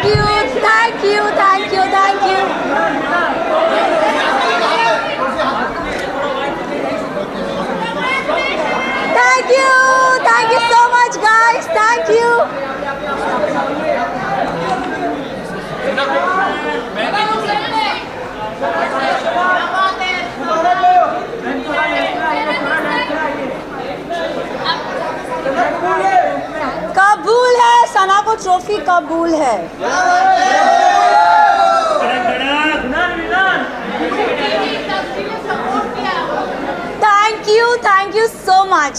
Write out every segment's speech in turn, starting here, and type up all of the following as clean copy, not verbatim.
you, thank you, thank you, thank you. Thank you so much, guys. Thank you. कबूल है, सना को trophy कबूल है। Thank you so much.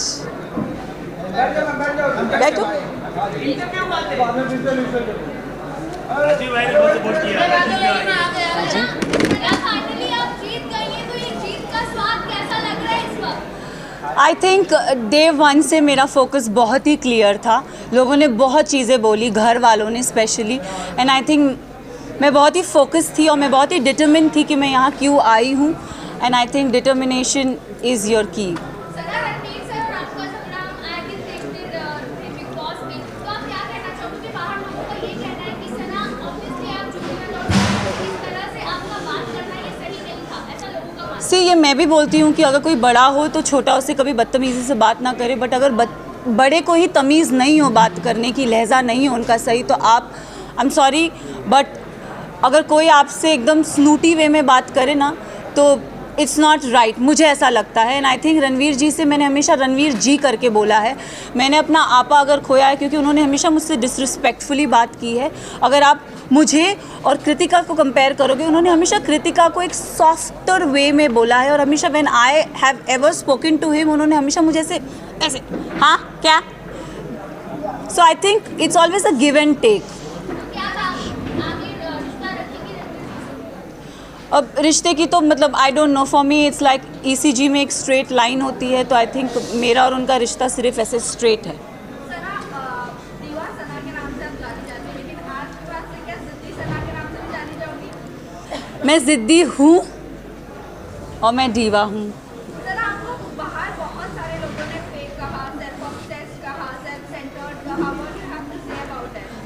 बैठो। I think day one से मेरा फोकस बहुत ही क्लियर था। लोगों ने बहुत चीज़ें बोली, घर वालों ने स्पेशली, एंड आई थिंक मैं बहुत ही फोकस थी और मैं बहुत ही डिटर्मिन थी कि मैं यहाँ क्यों आई हूँ, and I think determination is your की। सी ये मैं भी बोलती हूँ कि अगर कोई बड़ा हो तो छोटा उससे कभी बदतमीज़ी से बात ना करे, बट अगर बड़े को ही तमीज़ नहीं हो बात करने की, लहजा नहीं हो उनका सही, तो आप आई एम सॉरी बट अगर कोई आपसे एकदम स्नूटी वे में बात करे ना तो इट्स नॉट राइट, मुझे ऐसा लगता है। एंड आई थिंक रणवीर जी से मैंने हमेशा रणवीर जी करके बोला है। मैंने अपना आपा अगर खोया है क्योंकि उन्होंने हमेशा मुझसे डिसरिस्पेक्टफुली बात की है। अगर आप मुझे और कृतिका को कंपेयर करोगे, उन्होंने हमेशा कृतिका को एक सॉफ्टर वे में बोला है, और हमेशा when I have ever spoken to him उन्होंने हमेशा मुझे ऐसे हाँ क्या, so I think it's always a give and take. अब रिश्ते की तो मतलब I don't know, for me it's like ECG में एक स्ट्रेट लाइन होती है, तो आई थिंक मेरा और उनका रिश्ता सिर्फ ऐसे स्ट्रेट है। मैं ज़िद्दी हूँ और मैं दीवा हूँ।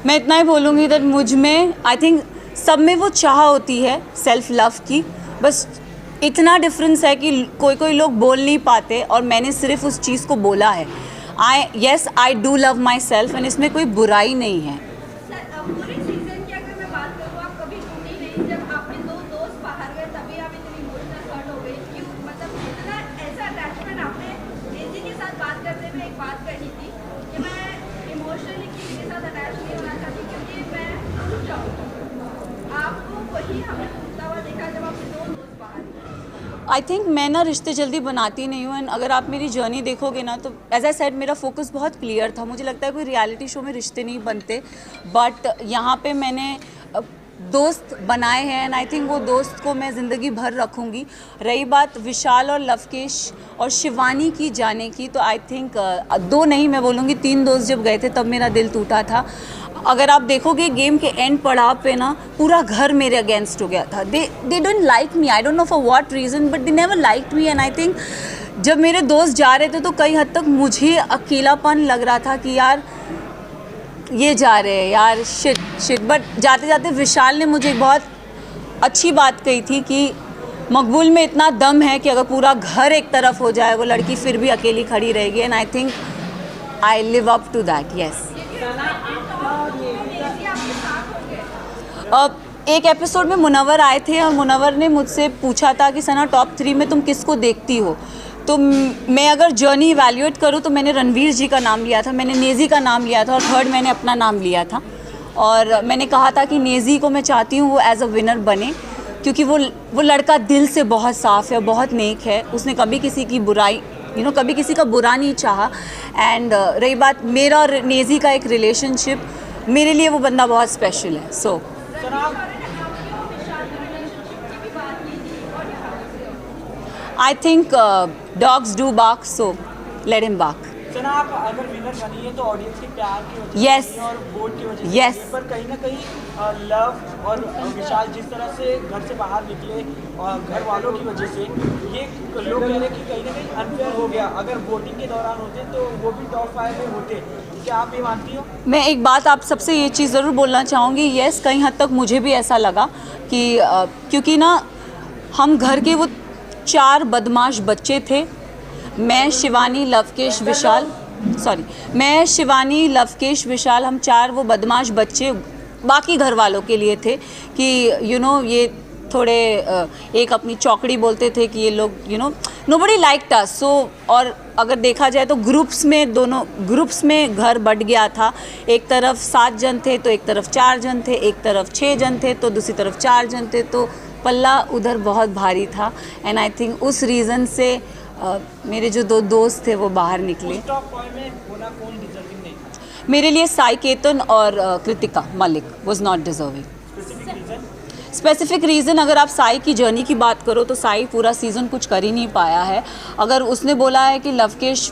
मैं इतना ही बोलूँगी दैट मुझ में आई थिंक सब में वो चाह होती है सेल्फ लव की, बस इतना डिफरेंस है कि कोई लोग बोल नहीं पाते और मैंने सिर्फ उस चीज़ को बोला है। Yes I do love my self, and इसमें कोई बुराई नहीं है। आई थिंक मैं ना रिश्ते जल्दी बनाती नहीं हूँ, एंड अगर आप मेरी जर्नी देखोगे ना तो एज आई सेड मेरा फोकस बहुत क्लियर था। मुझे लगता है कोई रियलिटी शो में रिश्ते नहीं बनते, बट यहाँ पे मैंने दोस्त बनाए हैं, एंड आई थिंक वो दोस्त को मैं ज़िंदगी भर रखूँगी। रही बात विशाल और लवकेश और शिवानी की जाने की, तो आई थिंक 2 नहीं मैं बोलूँगी 3 दोस्त जब गए थे तब मेरा दिल टूटा था। अगर आप देखोगे गेम के एंड पड़ाव पे ना पूरा घर मेरे अगेंस्ट हो गया था। They don't like me, I don't know for what reason, but they never liked me, and I think जब मेरे दोस्त जा रहे थे तो कई हद तक मुझे अकेलापन लग रहा था कि यार ये जा रहे हैं यार, शिट। बट जाते जाते विशाल ने मुझे बहुत अच्छी बात कही थी कि मकबूल में इतना दम है कि अगर पूरा घर एक तरफ हो जाए वो लड़की फिर भी अकेली खड़ी रहेगी, and I think I live up to that. Yes, अब एक एपिसोड में मुनव्वर आए थे और मुनव्वर ने मुझसे पूछा था कि सना टॉप 3 में तुम किसको देखती हो, तो मैं अगर जर्नी इवैल्यूएट करूँ तो मैंने रणवीर जी का नाम लिया था, मैंने नेज़ी का नाम लिया था, और थर्ड मैंने अपना नाम लिया था। और मैंने कहा था कि नेज़ी को मैं चाहती हूँ वो एज अ विनर बने, क्योंकि वो लड़का दिल से बहुत साफ़ है, बहुत नेक है, उसने कभी किसी की बुराई कभी किसी का बुरा नहीं चाहा। एंड रही बात मेरा और नेज़ी का एक रिलेशनशिप, मेरे लिए वो बंदा बहुत स्पेशल है। So I think dogs do bark, so let him bark. Sana, आप अगर विनर बनी है तो ऑडियंस के प्यार की वजह Yes. से और वोट की वजह से Yes. बनी है, पर कहीं ना कहीं लव और विशाल जिस तरह से घर से बाहर निकले और घर वालों की वजह से, ये लोग कह रहे हैं कि कहीं ना कहीं अनफेयर हो गया। अगर वोटिंग के दौरान होते तो वो भी टॉप 5 में होते। क्या आप ये मानती हो? मैं एक बात आप सबसे ये चीज़ ज़रूर बोलना चाहूँगी, यस कहीं हद तक मुझे भी ऐसा लगा कि क्योंकि ना हम घर के वो 4 बदमाश बच्चे थे, मैं शिवानी लवकेश विशाल, मैं शिवानी लवकेश विशाल, हम 4 वो बदमाश बच्चे बाकी घर वालों के लिए थे कि ये थोड़े एक अपनी चौकड़ी बोलते थे कि ये लोग नोबडी लाइक्ड अस। सो और अगर देखा जाए तो दोनों ग्रुप्स में घर बट गया था। एक तरफ 7 जन थे तो एक तरफ 4 जन थे, एक तरफ 6 जन थे तो दूसरी तरफ 4 जन थे, तो पल्ला उधर बहुत भारी था। एंड आई थिंक उस रीज़न से मेरे जो 2 दोस्त थे वो बाहर निकले। टॉप 5 में होना कौन डिजर्विंग नहीं था? मेरे लिए साई केतन और Kritika Malik was not deserving. Specific reason अगर आप साई की जर्नी की बात करो तो साई पूरा सीज़न कुछ कर ही नहीं पाया है। अगर उसने बोला है कि लवकेश,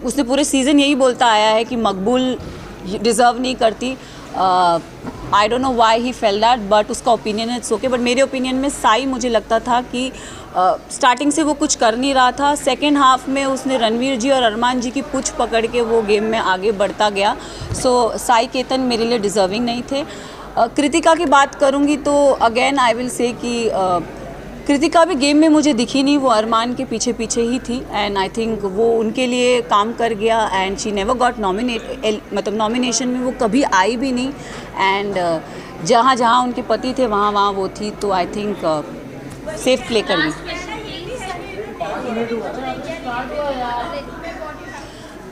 उसने पूरे सीज़न यही बोलता आया है कि मकबूल डिज़र्व नहीं करती। आई don't know why he fail that, but उसका ओपिनियन है, इट्स ओके। बट मेरे ओपिनियन में साई, मुझे लगता था कि स्टार्टिंग से वो कुछ कर नहीं रहा था। सेकेंड हाफ में उसने रणवीर जी और अरमान जी की पूछ पकड़ के वो गेम में आगे बढ़ता गया। सो साई केतन मेरे लिए डिज़र्विंग नहीं थे। कृतिका की बात करूँगी तो अगेन आई विल से कि कृतिका भी गेम में मुझे दिखी नहीं, वो अरमान के पीछे पीछे ही थी। एंड आई थिंक वो उनके लिए काम कर गया एंड शी नेवर गॉट मतलब नॉमिनेशन में वो कभी आई भी नहीं। एंड जहाँ जहाँ उनके पति थे वहाँ वहाँ वो थी, तो आई थिंक सेफ प्ले कर गई।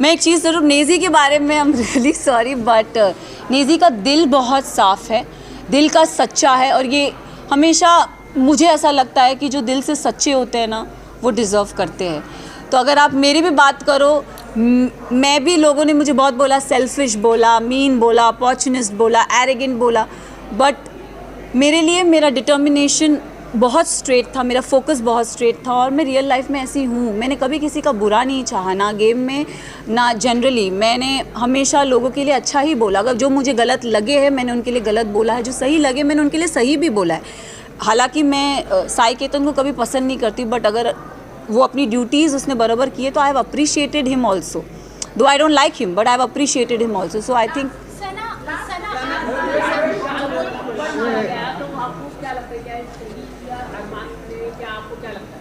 मैं एक चीज़ ज़रूर, नेज़ी के बारे में I am really sorry, but Naezy का दिल बहुत साफ़ है, दिल का सच्चा है, और ये हमेशा मुझे ऐसा लगता है कि जो दिल से सच्चे होते हैं ना वो डिज़र्व करते हैं। तो अगर आप मेरी भी बात करो, मैं भी, लोगों ने मुझे बहुत बोला, सेल्फिश बोला, मीन बोला, अपॉर्चुनिस्ट बोला, एरोगेंट बोला, बट मेरे लिए मेरा डिटर्मिनेशन बहुत स्ट्रेट था, मेरा फोकस बहुत स्ट्रेट था, और मैं रियल लाइफ में ऐसी हूँ। मैंने कभी किसी का बुरा नहीं चाहा, ना गेम में ना जनरली। मैंने हमेशा लोगों के लिए अच्छा ही बोला। अगर जो मुझे गलत लगे हैं मैंने उनके लिए गलत बोला है, जो सही लगे मैंने उनके लिए सही भी बोला है। हालांकि मैं साई केतन को कभी पसंद नहीं करती, बट अगर वो अपनी ड्यूटीज़ उसने बराबर किए तो I have appreciated him also, though I don't like him but I have appreciated him also. So I think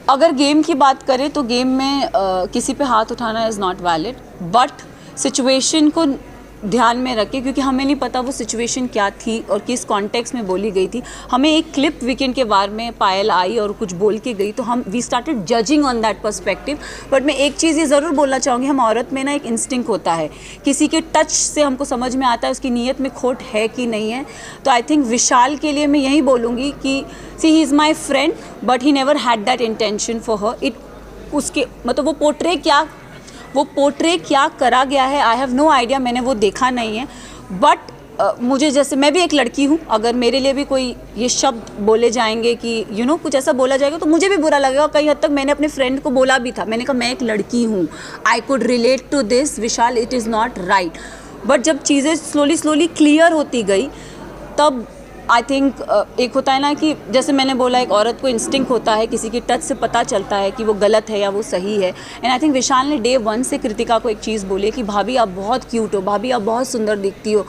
अगर गेम की बात करें तो गेम में किसी पे हाथ उठाना is not valid, but situation को ध्यान में रखें, क्योंकि हमें नहीं पता वो सिचुएशन क्या थी और किस कॉन्टेक्स्ट में बोली गई थी। हमें एक क्लिप वीकेंड के बारे में पायल आई और कुछ बोल के गई, तो हम we started judging on that perspective. But मैं एक चीज़ ये ज़रूर बोलना चाहूँगी, हम औरत में ना एक इंस्टिंक्ट होता है, किसी के टच से हमको समझ में आता है उसकी नीयत में खोट है कि नहीं है। तो आई थिंक विशाल के लिए मैं यही बोलूँगी कि see he is my friend but he never had that intention for her. It उसके मतलब वो पोर्ट्रे क्या करा गया है, आई हैव नो आइडिया, मैंने वो देखा नहीं है। बट मुझे, जैसे मैं भी एक लड़की हूँ, अगर मेरे लिए भी कोई ये शब्द बोले जाएंगे कि कुछ ऐसा बोला जाएगा तो मुझे भी बुरा लगेगा। कई हद तक मैंने अपने फ्रेंड को बोला भी था, मैंने कहा मैं एक लड़की हूँ, I could relate to this Vishal, it is not right. But जब चीज़ें स्लोली क्लियर होती गई तब आई थिंक एक होता है ना कि जैसे मैंने बोला, एक औरत को इंस्टिंक्ट होता है, किसी की टच से पता चलता है कि वो गलत है या वो सही है। एंड आई थिंक विशाल ने डे 1 से कृतिका को एक चीज़ बोली कि भाभी आप बहुत क्यूट हो, भाभी आप बहुत सुंदर दिखती हो।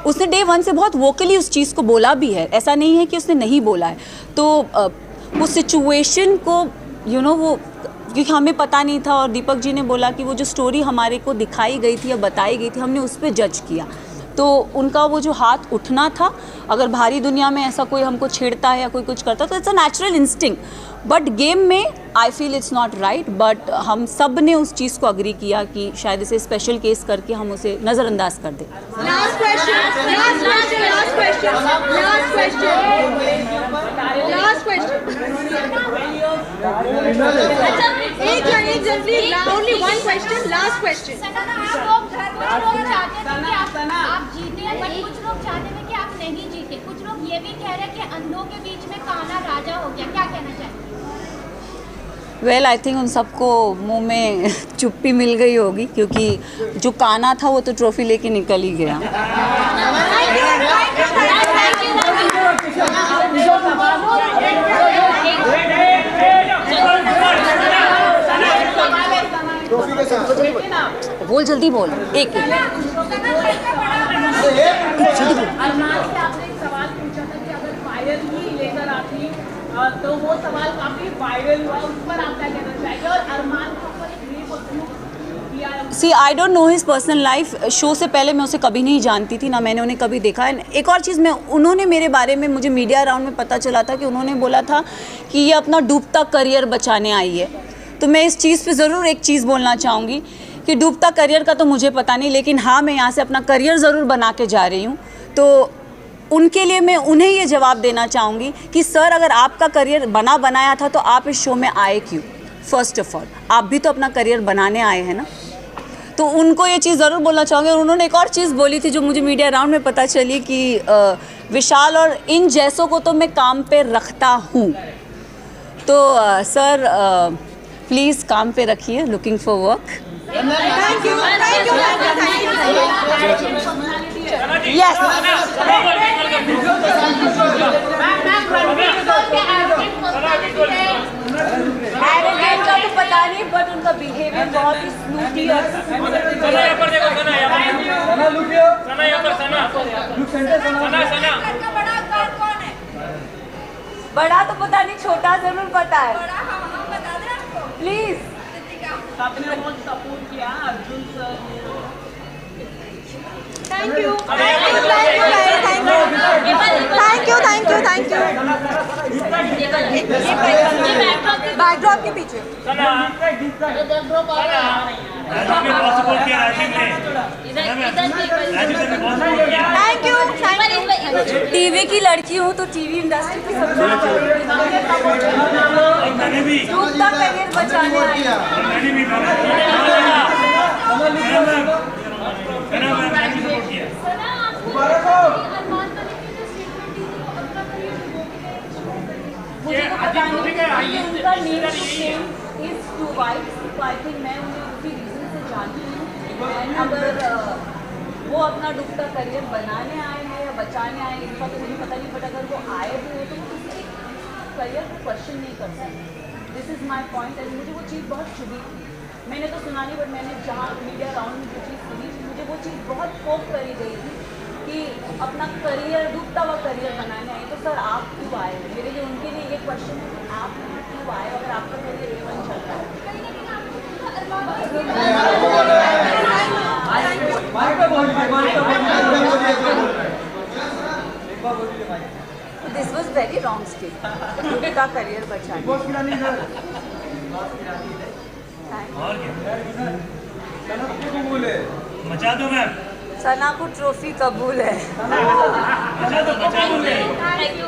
उसने डे 1 से बहुत वोकली उस चीज़ को बोला भी है, ऐसा नहीं है कि उसने नहीं बोला है। तो उस सिचुएशन को वो, क्योंकि हमें पता नहीं था, और दीपक जी ने बोला कि वो जो स्टोरी हमारे को दिखाई गई थी या बताई गई थी, हमने उस पर जज किया। तो उनका वो जो हाथ उठना था, अगर भारी दुनिया में ऐसा कोई हमको छेड़ता है या कोई कुछ करता है तो it's a natural instinct. But game में I feel it's not right, but हम सब ने उस चीज़ को अग्री किया कि शायद इसे स्पेशल केस करके हम उसे नज़रअंदाज कर दें। आप जीते, बट कुछ लोग चाहते थे कि आप नहीं जीते। कुछ लोग ये भी कह रहे हैं कि अंधों के बीच में काना राजा हो गया। क्या कहना चाहेंगे? वेल आई थिंक उन सबको मुंह में चुप्पी मिल गई होगी, क्योंकि जो काना था वो तो ट्रॉफी लेके निकल ही गया। बोल जल्दी बोल, एक तो वो सवाल काफी वायरल हुआ, उस पर आप क्या कहना चाहेंगे? और Armaan see I don't know his personal life. Show से पहले मैं उसे कभी नहीं जानती थी, ना मैंने उन्हें कभी देखा। एक और चीज़, मैं उन्होंने मेरे बारे में, मुझे मीडिया राउंड में पता चला था कि उन्होंने बोला था कि ये अपना डूबता करियर बचाने आई है। तो मैं इस चीज़ पे ज़रूर एक चीज़ बोलना चाहूँगी कि डूबता करियर का तो मुझे पता नहीं, लेकिन हाँ मैं यहाँ से अपना करियर ज़रूर बना के जा रही हूँ। तो उनके लिए मैं उन्हें ये जवाब देना चाहूँगी कि सर, अगर आपका करियर बनाया था तो आप इस शो में आए क्यों? फर्स्ट ऑफ ऑल आप भी तो अपना करियर बनाने आए हैं ना। तो उनको ये चीज़ ज़रूर बोलना चाहूँगी। और उन्होंने एक और चीज़ बोली थी जो मुझे मीडिया राउंड में पता चली कि विशाल और इन जैसों को तो मैं काम पे रखता हूँ। तो सर प्लीज़ काम पे रखिए, looking for work. Yes arrogant का तो पता नहीं, बट उनका बिहेवियर बहुत ही स्नूटी और बड़ा तो पता नहीं, छोटा जरूर पता है। प्लीज सबने बहुत सपोर्ट किया अर्जुन सर ने। थैंक यू बैकड्रॉप के पीछे थैंक यू। टीवी की लड़की हूँ तो टीवी इंडस्ट्री की सबसे डूबता करियर बचाने आई हूँ। मुझे तो पता नहीं कि उनका नेम इज टू वाइट, तो आई थिंक मैं उन्हें उसी रीज़न से जानती हूँ। एंड अगर वो अपना डूबता करियर बनाने आए हैं या बचाने आए हैं, इसका तो मुझे पता नहीं, बट अगर वो आए भी हो तो वो किसी करियर को क्वेश्चन नहीं कर सकते। This is my point. And मुझे वो चीज़ बहुत चुभी थी। मैंने तो सुना नहीं, बट मैंने जहाँ मीडिया राउंड में जो चीज़ सुनी थी, मुझे वो चीज़ बहुत पोक करी गई थी कि अपना करियर, डूबता हुआ करियर बनाने आए। तो सर आप क्यों आए? मेरे लिए उनके लिए ये क्वेश्चन है कि आप क्यों आए अगर आपका करियर A1 चल रहा है? This was very wrong state. डूबता करियर बचाने मचा दो मैम। सना को ट्रॉफी कबूल है। मचा दो। Thank you.